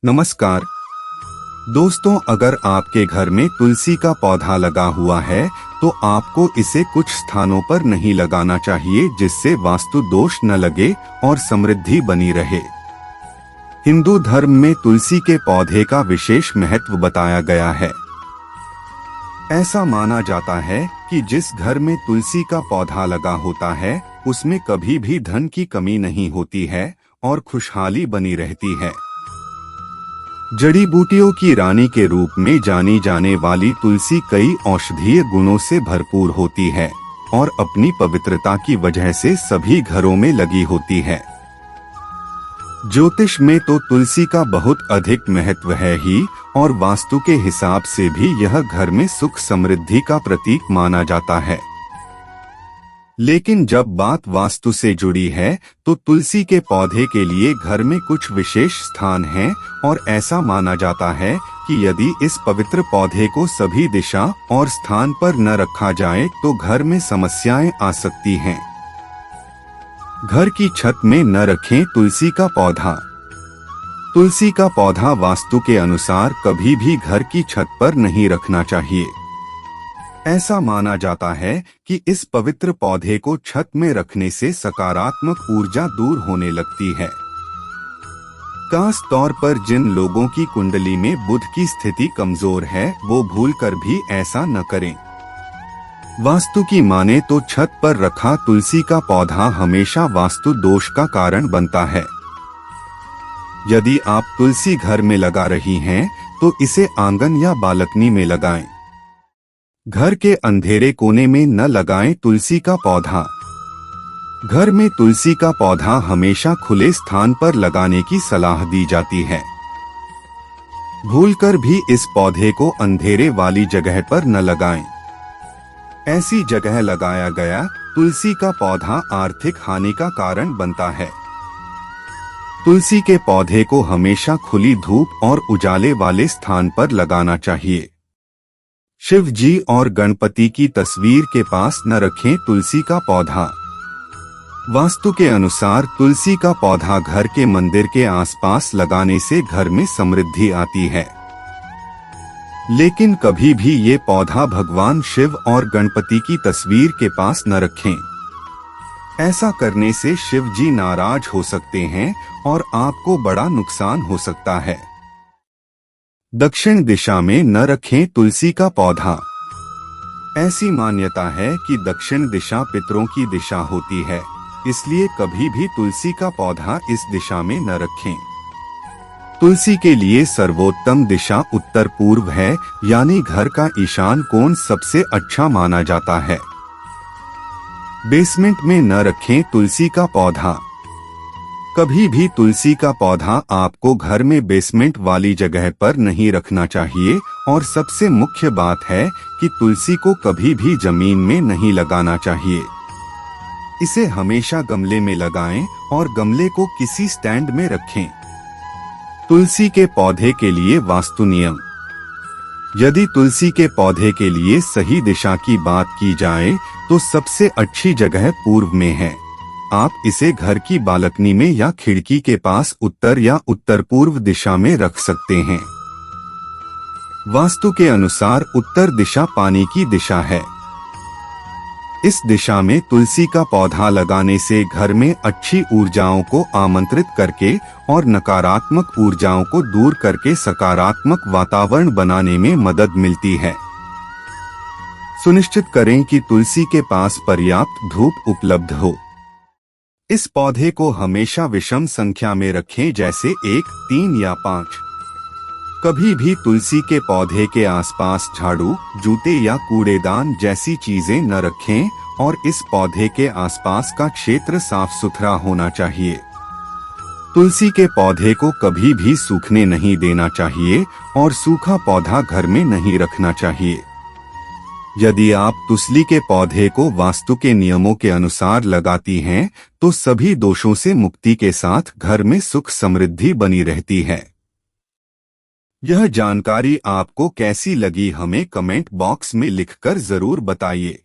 नमस्कार दोस्तों, अगर आपके घर में तुलसी का पौधा लगा हुआ है तो आपको इसे कुछ स्थानों पर नहीं लगाना चाहिए जिससे वास्तु दोष न लगे और समृद्धि बनी रहे। हिंदू धर्म में तुलसी के पौधे का विशेष महत्व बताया गया है। ऐसा माना जाता है कि जिस घर में तुलसी का पौधा लगा होता है उसमें कभी भी धन की कमी नहीं होती है और खुशहाली बनी रहती है। जड़ी बूटियों की रानी के रूप में जानी जाने वाली तुलसी कई औषधीय गुणों से भरपूर होती है और अपनी पवित्रता की वजह से सभी घरों में लगी होती है। ज्योतिष में तो तुलसी का बहुत अधिक महत्व है ही और वास्तु के हिसाब से भी यह घर में सुख समृद्धि का प्रतीक माना जाता है। लेकिन जब बात वास्तु से जुड़ी है तो तुलसी के पौधे के लिए घर में कुछ विशेष स्थान हैं और ऐसा माना जाता है कि यदि इस पवित्र पौधे को सभी दिशा और स्थान पर न रखा जाए तो घर में समस्याएं आ सकती हैं। घर की छत में न रखें तुलसी का पौधा। तुलसी का पौधा वास्तु के अनुसार कभी भी घर की छत पर नहीं रखना चाहिए। ऐसा माना जाता है कि इस पवित्र पौधे को छत में रखने से सकारात्मक ऊर्जा दूर होने लगती है। खास तौर पर जिन लोगों की कुंडली में बुध की स्थिति कमजोर है वो भूलकर भी ऐसा न करें। वास्तु की माने तो छत पर रखा तुलसी का पौधा हमेशा वास्तु दोष का कारण बनता है। यदि आप तुलसी घर में लगा रही हैं तो इसे आंगन या बालकनी में लगाएं। घर के अंधेरे कोने में न लगाएं तुलसी का पौधा। घर में तुलसी का पौधा हमेशा खुले स्थान पर लगाने की सलाह दी जाती है। भूलकर भी इस पौधे को अंधेरे वाली जगह पर न लगाएं। ऐसी जगह लगाया गया तुलसी का पौधा आर्थिक हानि का कारण बनता है। तुलसी के पौधे को हमेशा खुली धूप और उजाले वाले स्थान पर लगाना चाहिए। शिव जी और गणपति की तस्वीर के पास न रखें तुलसी का पौधा। वास्तु के अनुसार तुलसी का पौधा घर के मंदिर के आसपास लगाने से घर में समृद्धि आती है। लेकिन कभी भी ये पौधा भगवान शिव और गणपति की तस्वीर के पास न रखें। ऐसा करने से शिव जी नाराज हो सकते हैं और आपको बड़ा नुकसान हो सकता है। दक्षिण दिशा में न रखें तुलसी का पौधा। ऐसी मान्यता है कि दक्षिण दिशा पितरों की दिशा होती है, इसलिए कभी भी तुलसी का पौधा इस दिशा में न रखें। तुलसी के लिए सर्वोत्तम दिशा उत्तर पूर्व है, यानी घर का ईशान कोण सबसे अच्छा माना जाता है। बेसमेंट में न रखें तुलसी का पौधा। कभी भी तुलसी का पौधा आपको घर में बेसमेंट वाली जगह पर नहीं रखना चाहिए और सबसे मुख्य बात है कि तुलसी को कभी भी जमीन में नहीं लगाना चाहिए। इसे हमेशा गमले में लगाएं और गमले को किसी स्टैंड में रखें। तुलसी के पौधे के लिए वास्तु नियम। यदि तुलसी के पौधे के लिए सही दिशा की बात की जाए तो सबसे अच्छी जगह पूर्व में है। आप इसे घर की बालकनी में या खिड़की के पास उत्तर या उत्तर पूर्व दिशा में रख सकते हैं। वास्तु के अनुसार उत्तर दिशा पानी की दिशा है। इस दिशा में तुलसी का पौधा लगाने से घर में अच्छी ऊर्जाओं को आमंत्रित करके और नकारात्मक ऊर्जाओं को दूर करके सकारात्मक वातावरण बनाने में मदद मिलती है। सुनिश्चित करें कि तुलसी के पास पर्याप्त धूप उपलब्ध हो। इस पौधे को हमेशा विषम संख्या में रखें, जैसे 1, 3 या 5। कभी भी तुलसी के पौधे के आसपास झाड़ू, जूते या कूड़ेदान जैसी चीजें न रखें और इस पौधे के आसपास का क्षेत्र साफ सुथरा होना चाहिए। तुलसी के पौधे को कभी भी सूखने नहीं देना चाहिए और सूखा पौधा घर में नहीं रखना चाहिए। यदि आप तुलसी के पौधे को वास्तु के नियमों के अनुसार लगाती हैं तो सभी दोषों से मुक्ति के साथ घर में सुख समृद्धि बनी रहती है। यह जानकारी आपको कैसी लगी हमें कमेंट बॉक्स में लिखकर जरूर बताइए।